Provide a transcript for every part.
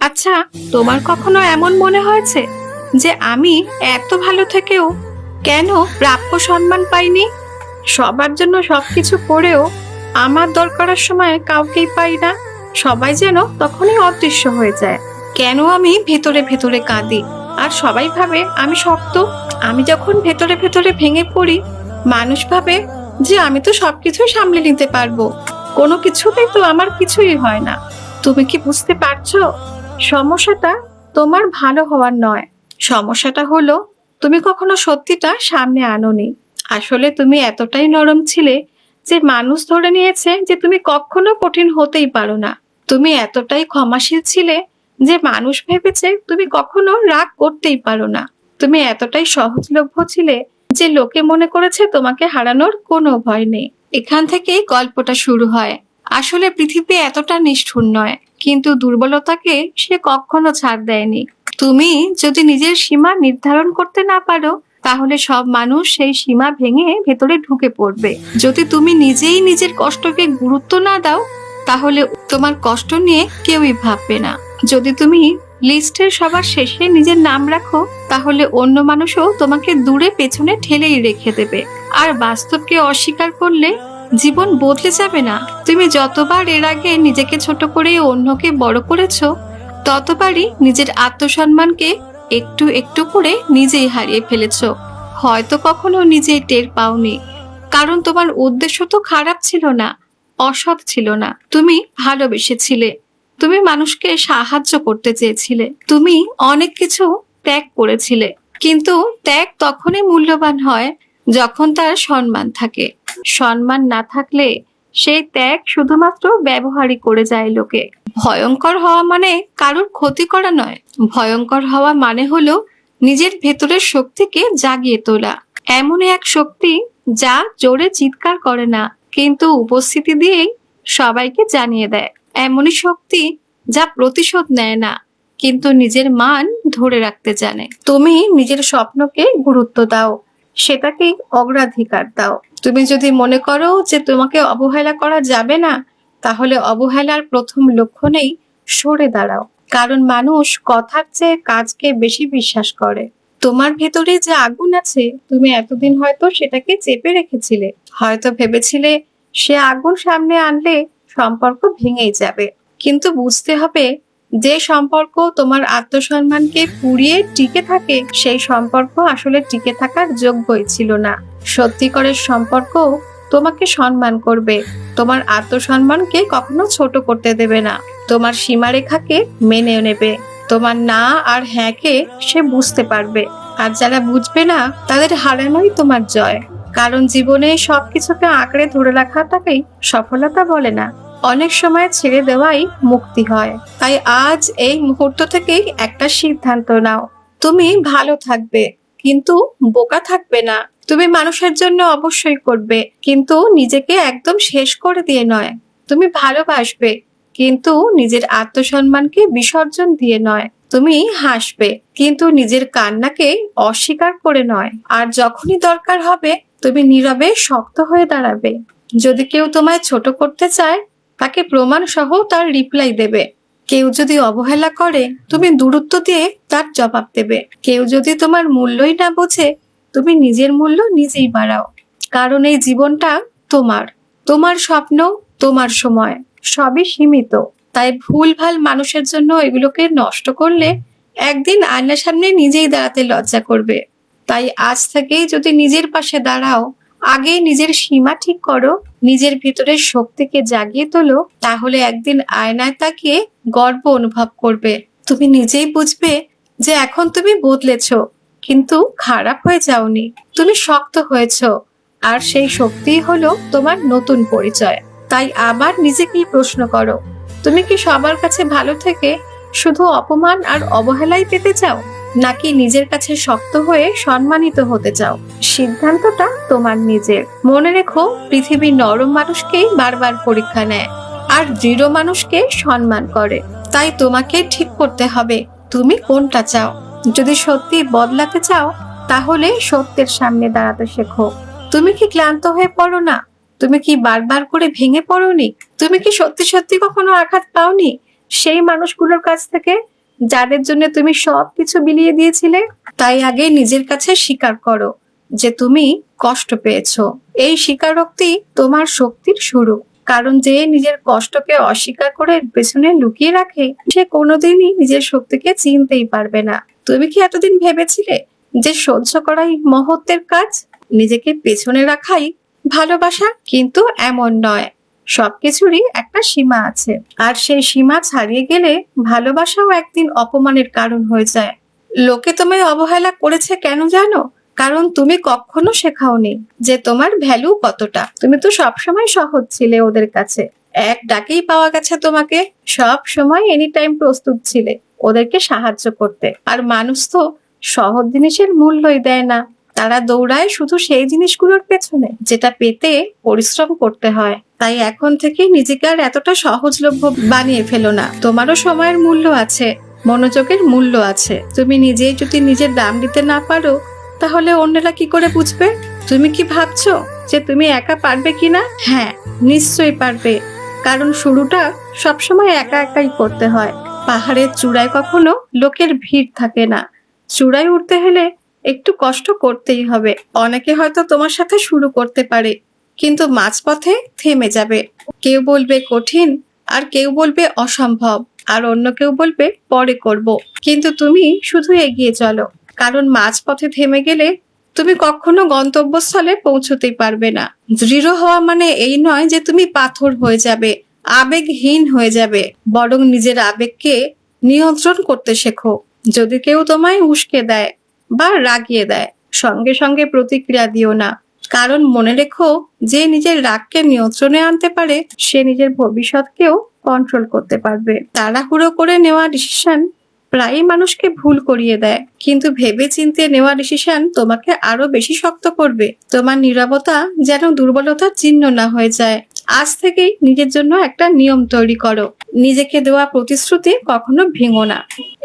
আচ্ছা, তোমার কখনো এমন মনে হয়েছে যে আমি এত ভালো থেকেও কেন প্রাপ্য সম্মান পাইনি? সবার জন্য সবকিছু করেও আমার দরকারের সময় কাউকেই পাই না। সবাই যেন তখনই অদৃশ্য হয়ে যায়। কেন আমি ভেতরে ভেতরে কাঁদি আর সবাই ভাবে আমি শক্ত? আমি যখন ভেতরে ভেতরে ভেঙে পড়ি, মানুষ ভাবে যে আমি তো সবকিছু সামলে নিতে পারবো। কোনো কিছুতেই তো আমার কিছুই হয় না। তুমি কি বুঝতে পারছো? সমস্যাটা তোমার ভালো হওয়ার নয়। সমস্যাটা হলো তুমি কখনো সত্যিটা সামনে আনোনি। আসলে তুমি এতটাই নরম ছিলে যে মানুষ ধরে নিয়েছে যে তুমি কখনো কঠিন হতেই পারো না। তুমি এতটাই ক্ষমাশীল ছিলে যে মানুষ ভেবেছে তুমি কখনো রাগ করতেই পারো না। তুমি এতটাই সহজলভ্য ছিলে যে লোকে মনে করেছে তোমাকে হারানোর কোনো ভয় নেই। এখান থেকেই গল্পটা শুরু হয়। আসলে পৃথিবী এতটা নিষ্ঠুর নয়, কিন্তু দুর্বলতাকে সে কখনো ছাড় দেয়নি। তুমি যদি নিজের সীমা নির্ধারণ করতে না পারো, তাহলে সব মানুষ সেই সীমা ভেঙে ভেতরে ঢুকে পড়বে। যদি তুমি নিজেই নিজের কষ্টকে গুরুত্ব না দাও, তাহলে তোমার কষ্ট নিয়ে কেউই ভাববে না। যদি তুমি লিস্টের সবার শেষে নিজের নাম রাখো, তাহলে অন্য মানুষও তোমাকে দূরে পেছনে ঠেলেই রেখে দেবে। আর বাস্তবকে অস্বীকার করলে জীবন বদলে যাবে না। তুমি যতবার এর আগে নিজেকে ছোট করে অন্যকে বড় করেছো, ততবারই নিজের আত্মসম্মানকে একটু একটু করে নিজেই হারিয়ে ফেলেছো। হয়তো কখনো নিজেই টের পাওনি, কারণ তোমার উদ্দেশ্য তো খারাপ ছিল না, অসৎ ছিল না। তুমি ভালোবেসেছিলে, তুমি মানুষকে সাহায্য করতে চেয়েছিলে, তুমি অনেক কিছু ত্যাগ করেছিলে। কিন্তু ত্যাগ তখনই মূল্যবান হয় যখন তার সম্মান থাকে। সম্মান না থাকলে সেই ত্যাগ শুধুমাত্র ব্যবহারই করে যায় লোকে। ভয়ঙ্কর হওয়া মানে কারোর ক্ষতি করা নয়। ভয়ঙ্কর হওয়া মানে হলো নিজের ভেতরের শক্তিকে জাগিয়ে তোলা। এমন এক শক্তি যা জোরে চিৎকার করে না, কিন্তু উপস্থিতি দিয়েই সবাইকে জানিয়ে দেয়। এমনই শক্তি যা প্রতিশোধ নেয় না, কিন্তু নিজের মান ধরে রাখতে জানে। তুমি নিজের স্বপ্নকে গুরুত্ব দাও, সেটাকে অগ্রাধিকার দাও। তুমি যদি মনে করো যে তোমাকে অবহেলা করা যাবে না, তাহলে অবহেলার প্রথম লক্ষণেই সরে দাঁড়াও। কারণ মানুষ কথার চেয়ে কাজকে বেশি বিশ্বাস করে। তোমার ভেতরে যে আগুন আছে, তুমি এতদিন হয়তো সেটাকে চেপে রেখেছিলে। হয়তো ভেবেছিলে সে আগুন সামনে আনলে সম্পর্ক ভেঙেই যাবে। কিন্তু বুঝতে হবে, যে সম্পর্ক তোমার আত্মসম্মানকে পুড়িয়ে টিকে থাকে, সেই সম্পর্ক আসলে টিকে থাকার যোগ্যই ছিল না। সত্যিকারের সম্পর্ক তোমাকে সম্মান করবে, তোমার আত্মসম্মানকে কখনো ছোট করতে দেবে না, তোমার সীমারেখাকে মেনে নেবে, তোমার না আর হ্যাঁকে সে বুঝতে পারবে। আর যারা বুঝবে না, তাদের হারানোই তোমার জয়। কারণ জীবনে সবকিছুকে আঁকড়ে ধরে রাখাটাকেই সফলতা বলে না, অনেক সময় ছেড়ে দেওয়াই মুক্তি হয়। তাই আজ এই মুহূর্ত থেকেই একটা সিদ্ধান্ত নাও, তুমি ভালো থাকবে, কিন্তু বোকা থাকবে না। তুমি মানুষের জন্য অবশ্যই করবে, কিন্তু নিজেকে একদম শেষ করে দিয়ে নয়। তুমি ভালোবাসবে, কিন্তু নিজের আত্মসম্মানকে বিসর্জন দিয়ে নয়। তুমি হাসবে, কিন্তু নিজের কান্নাকে অস্বীকার করে নয়। আর যখনই দরকার হবে, তুমি নীরবে শক্ত হয়ে দাঁড়াবে। যদি কেউ তোমায় ছোট করতে চায়, তাকে প্রমাণ সহ তার রিপ্লাই দেবে। কেউ যদি অবহেলা করে, তুমি দূরত্ব দিয়ে তার জবাব দেবে। কেউ যদি তোমার মূল্যই না বোঝে, তুমি নিজের মূল্য নিজেই বাড়াও। কারণ এই জীবনটা তোমার, তোমার স্বপ্ন, তোমার সময় সবই সীমিত। তাই ভুলভাল মানুষের জন্য এগুলোকে নষ্ট করলে একদিন আয়নার সামনে নিজেই দাঁড়াতে লজ্জা করবে। তাই আজ থেকেই যদি নিজের পাশে দাঁড়াও, আগে নিজের সীমা ঠিক করো, নিজের ভিতরের শক্তিকে জাগিয়ে তোলো, তাহলে একদিন আয়নায় তাকিয়ে গর্ব অনুভব করবে। তুমি নিজেই বুঝবে যে এখন তুমি বদলেছো, কিন্তু খারাপ হয়ে যাওনি, তুমি শক্ত হয়েছো। আর সেই শক্তিই হলো তোমার নতুন পরিচয়। তাই আবার নিজেকেই প্রশ্ন করো, তুমি কি সবার কাছে ভালো থেকে শুধু অপমান আর অবহেলাই পেতে চাও, নাকি নিজের কাছে শক্ত হয়ে সম্মানিত হতে চাও? সিদ্ধান্তটা তোমার নিজের। মনে রেখো, পৃথিবী নরম মানুষকেই বারবার পরীক্ষা নেয়, আর দৃঢ় মানুষকে সম্মান করে। তাই তোমাকে ঠিক করতে হবে তুমি কোনটা চাও। যদি সত্যি বদলাতে চাও, তাহলে সত্যের সামনে দাঁড়াতে শেখো। তুমি কি ক্লান্ত হয়ে পড়ো না? তুমি কি বারবার করে ভেঙে পড়োনি? তুমি কি সত্যি সত্যি কখনো আঘাত পাওনি? সেই মানুষগুলোর কাছ থেকে যাদের জন্য তুমি সবকিছু বিলিয়ে দিয়েছিলে। তাই আগে নিজের কাছে স্বীকার করো যে তুমি কষ্ট পেয়েছো। এই স্বীকারোক্তি তোমার শক্তির শুরু। কারণ যে নিজের কষ্টকে অস্বীকার করে পেছনে লুকিয়ে রাখে সে কোনোদিনই নিজের শক্তিকে চিনতেই পারবে না। তুমি কি এতদিন ভেবেছিলে যে সহ্য করাই মহত্বের কাজ, নিজেকে পেছনে রাখাই ভালোবাসা? কিন্তু এমন নয়। সবকিছুরই একটা সীমা আছে, আর সেই সীমা ছাড়িয়ে গেলে ভালোবাসাও একদিন অপমানের কারণ হয়ে যায়। লোকে তোমায় অবহেলা করেছে কেন জানো? কারণ তুমি কখনো শেখাওনি যে তোমার ভ্যালু কতটা। তুমি তো সবসময় সহজ ছিলে ওদের কাছে, এক ডাকেই পাওয়া গেছে তোমাকে। সব সময় এনি টাইম প্রস্তুত ছিলে ওদেরকে সাহায্য করতে। আর মানুষ তো সহজ জিনিসের মূল্যই দেয় না, তারা দৌড়ায় শুধু সেই জিনিসগুলোর পেছনে যেটা পেতে পরিশ্রম করতে হয়। তাই এখন থেকে নিজেকে আর এতটা সহজলভ্য বানিয়ে ফেলো না। তোমারও সময়ের মূল্য আছে, মনোযোগের মূল্য আছে। তুমি নিজেই যদি নিজের দাম দিতে না পারো তাহলে অন্যরা কি করে বুঝবে? তুমি কি ভাবছো যে তুমি একা পারবে কিনা? হ্যাঁ, নিশ্চয়ই পারবে। কারণ শুরুটা সবসময় একা একাই করতে হয়। পাহাড়ের চূড়ায় কখনো লোকের ভিড় থাকে না। চূড়ায় উঠতে হলে একটু কষ্ট করতেই হবে। অনেকে হয়তো তোমার সাথে শুরু করতে পারে, কিন্তু মাঝপথে থেমে যাবে। কেউ বলবে কঠিন, আর কেউ বলবে অসম্ভব, আর অন্য কেউ বলবে পরে করব। কিন্তু তুমি শুধু এগিয়ে চলো, কারণ মাঝপথে থেমে গেলে তুমি কখনো গন্তব্যস্থলে পৌঁছতেই পারবে না। দৃঢ় হওয়া মানে এই নয় যে তুমি পাথর হয়ে যাবে, আবেগহীন হয়ে যাবে। বরং নিজের আবেগকে নিয়ন্ত্রণ করতে শেখো। যদি কেউ তোমায় উস্কে দেয় বা রাগিয়ে দেয়, সঙ্গে সঙ্গে প্রতিক্রিয়া দিও না। কারণ মনে রেখো, যে নিজের রাগকে নিয়ন্ত্রণে আনতে পারে সে নিজের ভবিষ্যৎকেও কন্ট্রোল করতে পারবে। তাড়াহুড়ো করে নেওয়া ডিসিশন প্রায়ই মানুষকে ভুল করিয়ে দেয়, কিন্তু ভেবে চিন্তে নেওয়া ডিসিশন তোমাকে আরো বেশি শক্ত করবে। তোমার নীরবতা যেন দুর্বলতার চিহ্ন না হয়ে যায়। আজ থেকেই নিজের জন্য একটা নিয়ম তৈরি করো। নিজেকে দেওয়া প্রতিশ্রুতি কখনো ভেঙো না।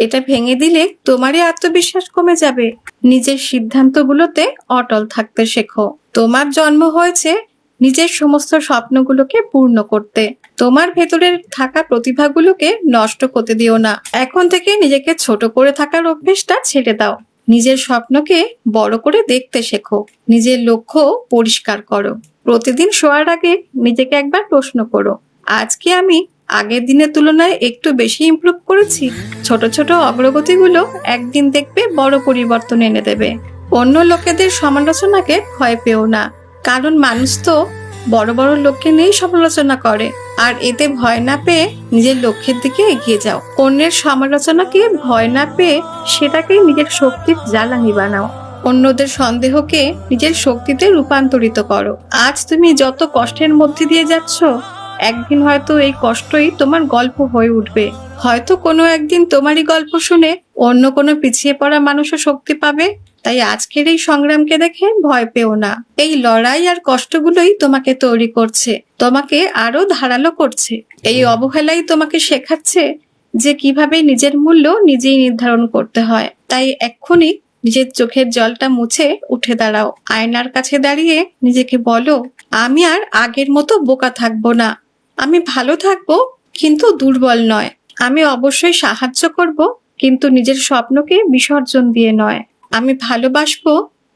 এটা ভেঙে দিলে তোমারই আত্মবিশ্বাস কমে যাবে। নিজের সিদ্ধান্তগুলোতে অটল থাকতে শেখো। তোমার জন্ম হয়েছে নিজের সমস্ত স্বপ্নগুলোকে পূর্ণ করতে। তোমার ভেতরের থাকা প্রতিভাগুলোকে নষ্ট করতে দিও না। এখন থেকে নিজেকে ছোট করে থাকার অভ্যেসটা ছেড়ে দাও। নিজের স্বপ্নকে বড় করে দেখতে শেখো। নিজের লক্ষ্য পরিষ্কার করো। প্রতিদিন শোয়ার আগে নিজেকে একবার প্রশ্ন করো, আজকে আমি আগের দিনের তুলনায় একটু বেশি ইমপ্রুভ করেছি? ছোট ছোট অগ্রগতিগুলো একদিন দেখবে বড় পরিবর্তন এনে দেবে। অন্য লোকেদের সমালোচনাকে ভয় পেও না, কারণ মানুষ তো বড় বড় লোককে নিয়েই সমালোচনা করে। আর এতে ভয় না পেয়ে নিজের লক্ষ্যের দিকে এগিয়ে যাও। অন্যের সমালোচনাকে ভয় না পেয়ে সেটাকেই নিজের শক্তির জ্বালানি বানাও। অন্যদের সন্দেহকে নিজের শক্তিতে রূপান্তরিত করো। আজ তুমি যত কষ্টের মধ্যে দিয়ে যাচ্ছ, একদিন হয়তো এই কষ্টই তোমার গল্প হয়ে উঠবে। হয়তো কোনো একদিন তোমারই গল্প শুনে অন্য কোনো পিছিয়ে পড়া মানুষও শক্তি পাবে। তাই আজকের এই সংগ্রামকে দেখে ভয় পেও না। এই লড়াই আর কষ্টগুলোই তোমাকে তৈরি করছে, তোমাকে আরো ধারালো করছে। এই অবহেলাই তোমাকে শেখাচ্ছে যে কিভাবে নিজের মূল্য নিজেই নির্ধারণ করতে হয়। তাই এক্ষুনি নিজের চোখের জলটা মুছে উঠে দাঁড়াও। আয়নার কাছে দাঁড়িয়ে নিজেকে বলো, আমি আর আগের মতো বোকা থাকবো না। আমি ভালো থাকবো, কিন্তু দুর্বল নয়। আমি অবশ্যই সাহায্য করব, কিন্তু নিজের স্বপ্নকে বিসর্জন দিয়ে নয়। আমি ভালোবাসবো,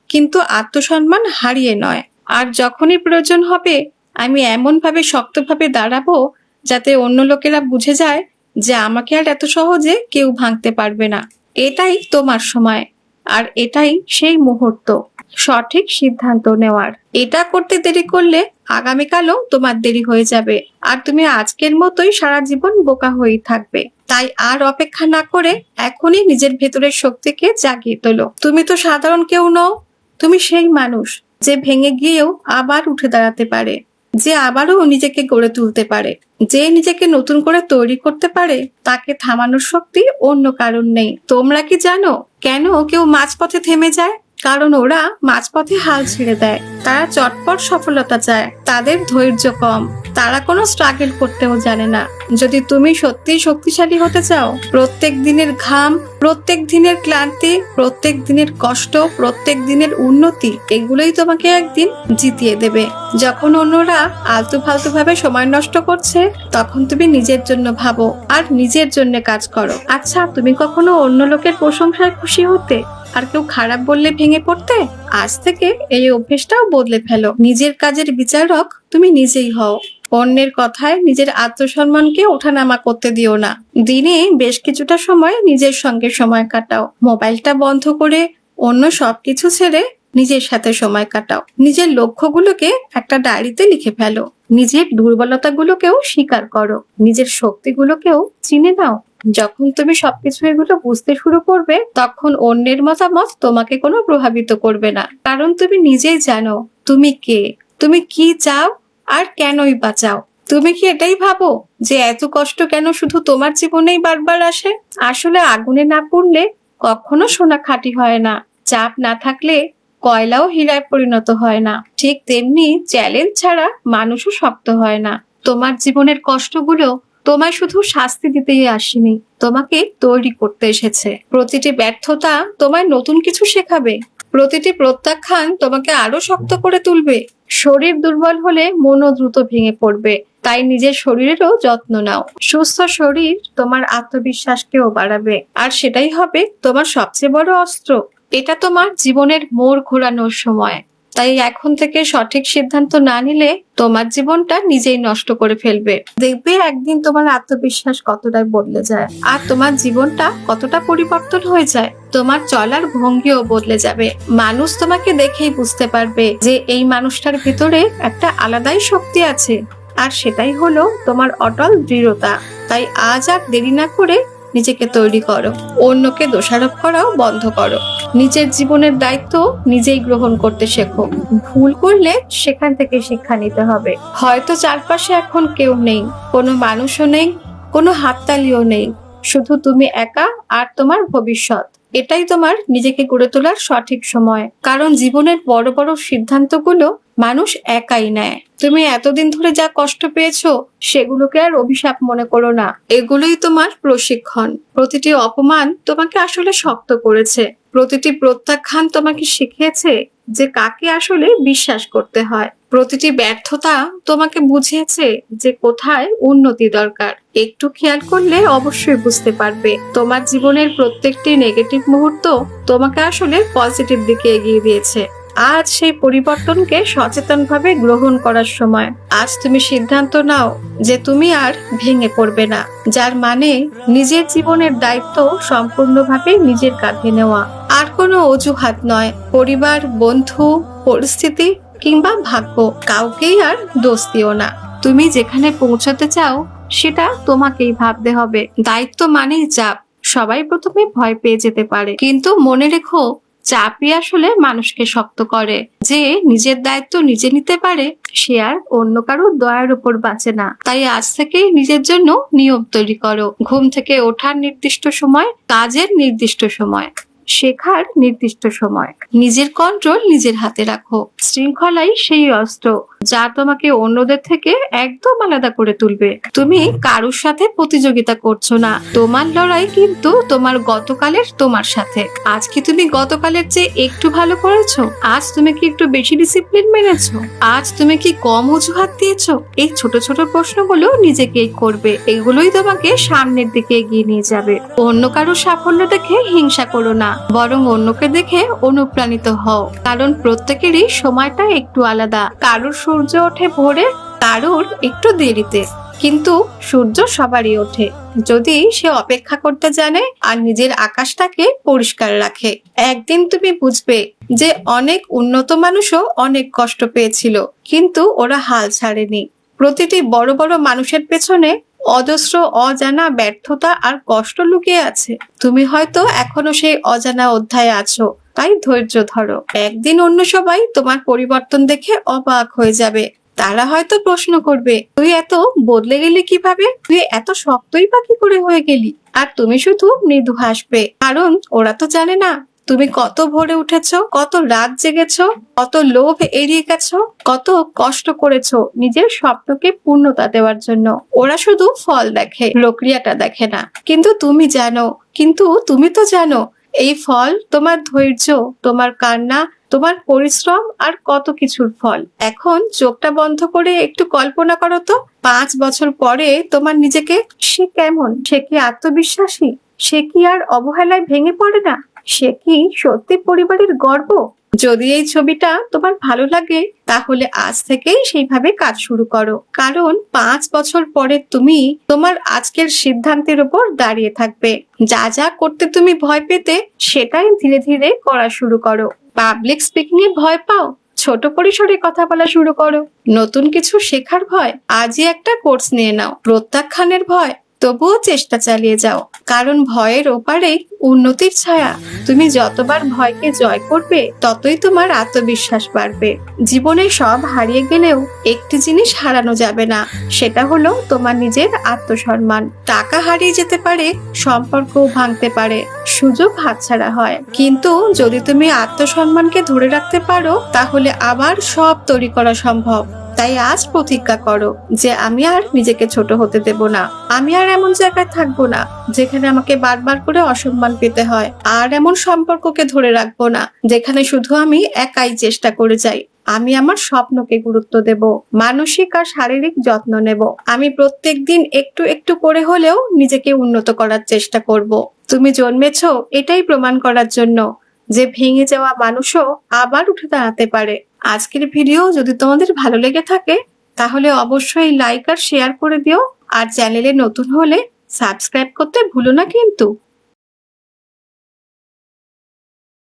কিন্তু আত্মসম্মান হারিয়ে নয়। আর যখনই প্রয়োজন হবে আমি এমন ভাবে শক্তভাবে দাঁড়াবো যাতে অন্য লোকেরা বুঝে যায় যে আমাকে আর এত সহজে কেউ ভাঙতে পারবে না। এটাই তোমার সময়, আর এটাই সেই মুহূর্ত সঠিক সিদ্ধান্ত নেওয়ার। এটা করতে দেরি করলে আগামীকালও তোমার দেরি হয়ে যাবে, আর তুমি আজকের মতোই সারা জীবন বোকা হয়েই থাকবে। তাই আর অপেক্ষা না করে এখনই নিজের ভেতরের শক্তিকে জাগিয়ে তোলো। তুমি তো সাধারণ কেউ নও, তুমি সেই মানুষ যে ভেঙে গিয়েও আবার উঠে দাঁড়াতে পারে, যে আবারও নিজেকে গড়ে তুলতে পারে, যে নিজেকে নতুন করে তৈরি করতে পারে। তাকে থামানোর শক্তি অন্য কারণ নেই। তোমরা কি জানো কেন কেউ মাঝপথে থেমে যায়? কারণ ওরা মাঝপথে হাল ছেড়ে দেয়। তারা চটপট সফলতা চায়, তাদের ধৈর্য কম, তারা কোনো স্ট্রাগল করতেও জানে না। যদি তুমি সত্যিই শক্তিশালী হতে চাও, প্রত্যেক দিনের ঘাম, প্রত্যেক দিনের ক্লান্তি, প্রত্যেক দিনের কষ্ট, প্রত্যেক দিনের উন্নতি, এগুলোই তোমাকে একদিন জিতিয়ে দেবে। যখন অন্যরা আলতু ফালতু ভাবে সময় নষ্ট করছে, তখন তুমি নিজের জন্য ভাবো আর নিজের জন্য কাজ করো। আচ্ছা, তুমি কখনো অন্য লোকের প্রশংসায় খুশি হতে আর কেউ খারাপ বললে ভেঙে পড়তে? আজ থেকে এই অভ্যেসটাও বদলে ফেলো। নিজের কাজের বিচারক তুমি নিজেই হও। অন্যের কথায় নিজের আত্মসম্মানকে ওঠানামা করতে দিও না। দিনে বেশ কিছুটা সময় নিজের সঙ্গে সময় কাটাও। মোবাইলটা বন্ধ করে অন্য সবকিছু ছেড়ে নিজের সাথে সময় কাটাও। নিজের লক্ষ্যগুলোকে একটা ডায়েরিতে লিখে ফেলো। নিজের দুর্বলতাগুলোকেও স্বীকার করো। নিজের শক্তিগুলোকেও চিনে নাও। যখন তুমি সবকিছু এগুলো বুঝতে শুরু করবে, তখন অন্যের মতামত তোমাকে কোনো প্রভাবিত করবে না। কারণ তুমি নিজেই জানো তুমি কে, তুমি কি চাও আর কেনই বা চাও। তুমি কি এটাই ভাবো যে এত কষ্ট কেন শুধু তোমার জীবনেই বারবার আসে? আসলে আগুনে না পড়লে কখনো সোনা খাঁটি হয় না। চাপ না থাকলে কয়লাও হীরায় পরিণত হয় না। ঠিক তেমনি চ্যালেঞ্জ ছাড়া মানুষও শক্ত হয় না। তোমার জীবনের কষ্টগুলো তোমায় শুধু শাস্তি দিতেই আসেনি, তোমাকে তৈরি করতে এসেছে। প্রতিটি ব্যর্থতা তোমায় নতুন কিছু শেখাবে। প্রতিটি প্রত্যাখ্যান তোমাকে আরো শক্ত করে তুলবে। শরীর দুর্বল হলে মনও দ্রুত ভেঙে পড়বে। তাই নিজের শরীরেরও যত্ন নাও। সুস্থ শরীর তোমার আত্মবিশ্বাসকেও বাড়াবে, আর সেটাই হবে তোমার সবচেয়ে বড় অস্ত্র। এটা তোমার জীবনের মোড় ঘোরানোর সময়। তাই এখন থেকে সঠিক সিদ্ধান্ত না নিলে তোমার জীবনটা নিজেই নষ্ট করে ফেলবে। দেখবে একদিন তোমার আত্মবিশ্বাস কতটা বদলে যায়, আর তোমার জীবনটা কতটা পরিবর্তন হয়ে যায়। তোমার চলার ভঙ্গিও বদলে যাবে। মানুষ তোমাকে দেখেই বুঝতে পারবে যে এই মানুষটার ভিতরে একটা আলাদাই শক্তি আছে, আর সেটাই হলো তোমার অটল দৃঢ়তা। তাই আজ আর দেরি না করে নিজেকে তৈরি করো। অন্যকে দোষারোপ করাও বন্ধ করো। নিজের জীবনের দায়িত্ব নিজেই গ্রহণ করতে শেখো। ভুল করলে সেখান থেকে শিক্ষা নিতে হবে। হয়তো চারপাশে এখন কেউ নেই, কোনো মানুষও নেই, কোনো হাততালিও নেই, শুধু তুমি একা আর তোমার ভবিষ্যৎ। এটাই তোমার নিজেকে গড়ে তোলার সঠিক সময়। কারণ জীবনের বড় বড় সিদ্ধান্তগুলো মানুষ একাই নেয়। তুমি এতদিন ধরে যা কষ্ট পেয়েছো, সেগুলোকে আর অভিশাপ মনে করো না। এগুলোই তোমার প্রশিক্ষণ। প্রতিটি অপমান তোমাকে আসলে শক্ত করেছে। প্রতিটি প্রত্যাখ্যান তোমাকে শিখিয়েছে যে কাকে আসলে বিশ্বাস করতে হয়। প্রতিটি ব্যর্থতা তোমাকে বুঝিয়েছে যে কোথায় উন্নতি দরকার। একটু খেয়াল করলে অবশ্যই বুঝতে পারবে তোমার জীবনের প্রত্যেকটি নেগেটিভ মুহূর্ত তোমাকে আসলে পজিটিভ দিকে এগিয়ে দিয়েছে। আজ সেই পরিবর্তনকে সচেতনভাবে গ্রহণ করার সময়। আজ তুমি সিদ্ধান্ত নাও যে তুমি আর ভেঙে পড়বে না, যার মানে নিজের জীবনের দায়িত্ব সম্পূর্ণভাবে নিজের কাঁধে নেওয়া। আর কোনো অজুহাত নয়। পরিবার, বন্ধু, পরিস্থিতি কিংবা ভাগ্য, কাউকেই আর দোষ দিও না। তুমি যেখানে পৌঁছাতে চাও সেটা তোমাকেই ভাবতে হবে। দায়িত্ব মানেই চাপ। সবাই প্রথমে ভয় পেয়ে যেতে পারে, কিন্তু মনে রেখো চাপই আসলে মানুষকে শক্ত করে। যে নিজের দায়িত্ব নিজে নিতে পারে সে আর অন্য কারো দয়ার উপর বাঁচে না। তাই আজ থেকেই নিজের জন্য নিয়ম তৈরি করো। ঘুম থেকে ওঠার নির্দিষ্ট সময়, কাজের নির্দিষ্ট সময়, শেখার নির্দিষ্ট সময়। নিজের কন্ট্রোল নিজের হাতে রাখো। শৃঙ্খলাই সেই অস্ত্র যা তোমাকে অন্যদের থেকে একদম আলাদা করে তুলবে। তুমি কারোর সাথে প্রতিযোগিতা করছো না, তোমার লড়াই কিন্তু তোমার গতকালের তোমার সাথে। আজ কি তুমি গতকালের চেয়ে একটু ভালো করেছো? আজ তুমি কি একটু বেশি ডিসিপ্লিন মেনেছো? আজ তুমি কি কম অজুহাত দিয়েছো? এই ছোট ছোট প্রশ্নগুলো নিজেকেই করবে। এগুলোই তোমাকে সামনের দিকে এগিয়ে নিয়ে যাবে। অন্য কারোর সাফল্য দেখে হিংসা করো না, বরং অন্যকে দেখে অনুপ্রাণিত হও। কারণ প্রত্যেকেরই সময়টা একটু আলাদা। কারোর সূর্য ওঠে ভোরে, কারোর একটু দেরিতে, কিন্তু সূর্য সবারই ওঠে যদি সে অপেক্ষা করতে জানে আর নিজের আকাশটাকে পরিষ্কার রাখে। একদিন তুমি বুঝবে যে অনেক উন্নত মানুষও অনেক কষ্ট পেয়েছিল, কিন্তু ওরা হাল ছাড়েনি। প্রতিটি বড় বড় মানুষের পেছনে অজস্র অজানা ব্যর্থতা আর কষ্ট লুকিয়ে আছে। তুমি হয়তো এখনো সেই অজানা অধ্যায়ে আছো, তাই ধৈর্য ধরো। একদিন অন্য সবাই তোমার পরিবর্তন দেখে অবাক হয়ে যাবে। তারা হয়তো প্রশ্ন করবে, তুই এত বদলে গেলি কিভাবে? তুই এত শক্তই বা কি করে হয়ে গেলি? আর তুমি শুধু মৃদু হাসবে, কারণ ওরা তো জানে না তুমি কত ভোরে উঠেছো, কত রাত জেগেছো, কত লোভ এড়িয়ে গেছো, কত কষ্ট করেছো নিজের স্বপ্নকে পূর্ণতা দেওয়ার জন্য। ওরা শুধু ফল দেখে, প্রক্রিয়াটা দেখে না। কিন্তু তুমি তো জানো এই ফল তোমার ধৈর্য, তোমার কান্না, তোমার পরিশ্রম আর কত কিছুর ফল। এখন চোখটা বন্ধ করে একটু কল্পনা করো তো, 5 বছর পরে তোমার নিজেকে। সে কেমন? সে কি আত্মবিশ্বাসী? সে কি আর অবহেলায় ভেঙে পড়ে না? সে কি সত্যি পরিবারের গর্ব? যদি এই ছবিটা তোমার ভালো লাগে, তাহলে আজ থেকেই সেইভাবে কাজ শুরু করো। কারণ 5 বছর পরে তুমি তোমার আজকের সিদ্ধান্তের উপর দাঁড়িয়ে থাকবে। যা যা করতে তুমি ভয় পেতে, সেটাই ধীরে ধীরে করা শুরু করো। পাবলিক স্পিকিং এ ভয় পাও? ছোট পরিসরে কথা বলা শুরু করো। নতুন কিছু শেখার ভয়? আজই একটা কোর্স নিয়ে নাও। প্রত্যাখ্যানের ভয়? তবুও চেষ্টা চালিয়ে যাও, কারণ ভয়ের ওপারেই উন্নতির ছায়া। তুমি যতবার ভয়কে জয় করবে, ততই তোমার আত্মবিশ্বাস বাড়বে। জীবনে সব হারিয়ে গেলেও একটি জিনিস হারানো যাবে না, সেটা হলো তোমার নিজের আত্মসম্মান। টাকা হারিয়ে যেতে পারে, সম্পর্কও ভাঙতে পারে, সুযোগ হাতছাড়া হয়, কিন্তু যদি তুমি আত্মসম্মানকে ধরে রাখতে পারো, তাহলে আবার সব তৈরি করা সম্ভব। তাই আজ প্রতিজ্ঞা করো যে আমি আর নিজেকে ছোট হতে দেব না। আমি আর এমন জায়গায় থাকবো না যেখানে আমাকে বারবার করে অসম্মান পেতে হয়। আর এমন সম্পর্ককে ধরে রাখবো না যেখানে শুধু আমি একাই চেষ্টা করে যাই। আমি আমার স্বপ্নকে গুরুত্ব দেব, মানসিক আর শারীরিক যত্ন নেব। আমি প্রত্যেকদিন একটু একটু করে হলেও নিজেকে উন্নত করার চেষ্টা করব। তুমি জন্মেছো এটাই প্রমাণ করার জন্য যে ভেঙে যাওয়া মানুষও আবার উঠে দাঁড়াতে পারে। আজকের ভিডিও যদি তোমাদের ভালো লেগে থাকে, তাহলে অবশ্যই লাইক আর শেয়ার করে দিও। আর চ্যানেলে নতুন হলে সাবস্ক্রাইব করতে ভুলো না কিন্তু।